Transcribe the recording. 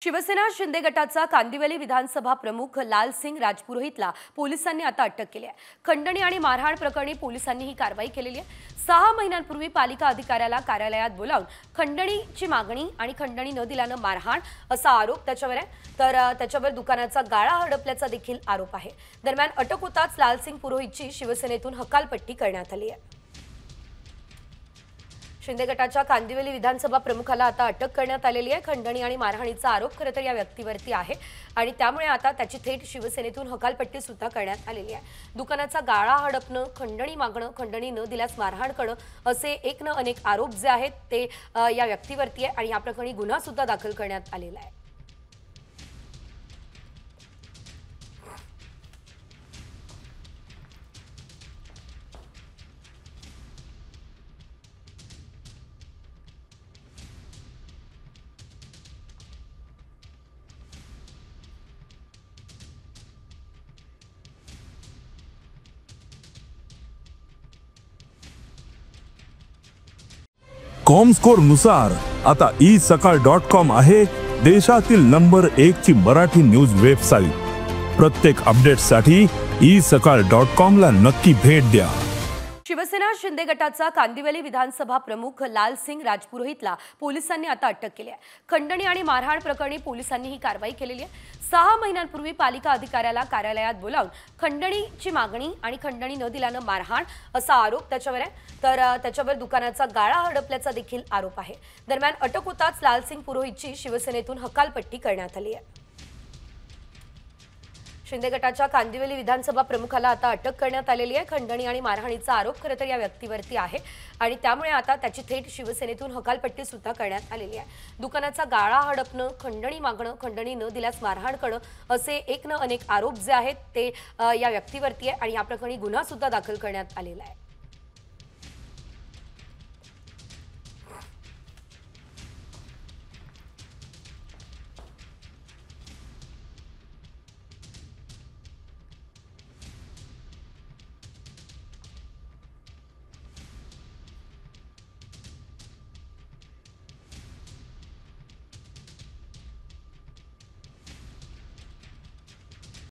शिवसेना शिंदे गटाचा कांदिवली विधानसभा प्रमुख लालसिंग राजपुरोहितला पोलिसांनी आता अटक केली आहे। खंडणी आणि मारहाण प्रकरणी पोलिसांनी ही कारवाई केलेली आहे। 6 महिन्यांपूर्वी पालिका अधिकाऱ्याला कार्यालयात बोलावून खंडणीची मागणी आणि खंडणी न दिल्याने मारहाण असा आरोप त्याच्यावर आहे। तर त्याच्यावर दुकानाचा गाळा हडपल्याचा देखील आरोप आहे। दरम्यान अटक होताच लालसिंग पुरोहितची शिवसेनेतून हकालपट्टी करण्यात आली आहे। शिंदे गटाच्या कांदिवली विधानसभा प्रमुखाला आता अटक करण्यात आलेली आहे। खंडणी आणि मारहाणीचा आरोप खरं तर या व्यक्तीवरती आहे आणि त्यामुळे आता त्याची थेट शिवसेनेतून हकालपट्टी सुद्धा करण्यात आलेली आहे। दुकानाचा गाळा हडपणं, खंडणी मागणं, खंडणी न दिल्यास मारहाण करणं असे एक न अनेक आरोप जे आहेत ते या व्यक्तीवरती आहे आणि या प्रकरणी गुन्हा सुद्धा दाखल करण्यात आलेला आहे। कॉमस्कोर नुसार आता isakal.com आहे देशातील नंबर 1 ची मराठी न्यूज वेबसाईट। प्रत्येक अपडेटसाठी isakal.com ला नक्की भेट द्या। शिवसेना शिंदे गटाचा कांदिवली विधानसभा प्रमुख लालसिंग राजपुरोहितला पोलिसांनी आता अटक केली आहे। खंडणी आणि मारहाण प्रकरणी पोलिसांनी ही कारवाई केलेली आहे। 6 महिन्यांपूर्वी पालिका अधिकाऱ्याला कार्यालयात बोलावून खंडणीची मागणी आणि खंडणी न दिल्याने मारहाण असा आरोप त्याच्यावर आहे। तर त्याच्यावर दुकानाचा गाळा हडपल्याचा देखील आरोप आहे। दरम्यान अटक होताच लालसिंग पुरोहितची शिवसेनेतून हकालपट्टी करण्यात आली आहे। शिंदे गटाच्या कांदिवली विधानसभा प्रमुखाला आता अटक करण्यात आलेली आहे। खंडणी आणि मारहाणीचा आरोप खरं तर या व्यक्तीवरती आहे आणि त्यामुळे आता त्याची थेट शिवसेनेतून हकालपट्टी सुद्धा करण्यात आलेली आहे। दुकानाचा गाळा हडपणं, खंडणी मागणं, खंडणी न दिल्यास मारहाण करणं असे एक न अनेक आरोप जे आहेत ते या व्यक्तीवरती आहे आणि या प्रकरणी गुन्हा सुद्धा दाखल करण्यात आलेला आहे।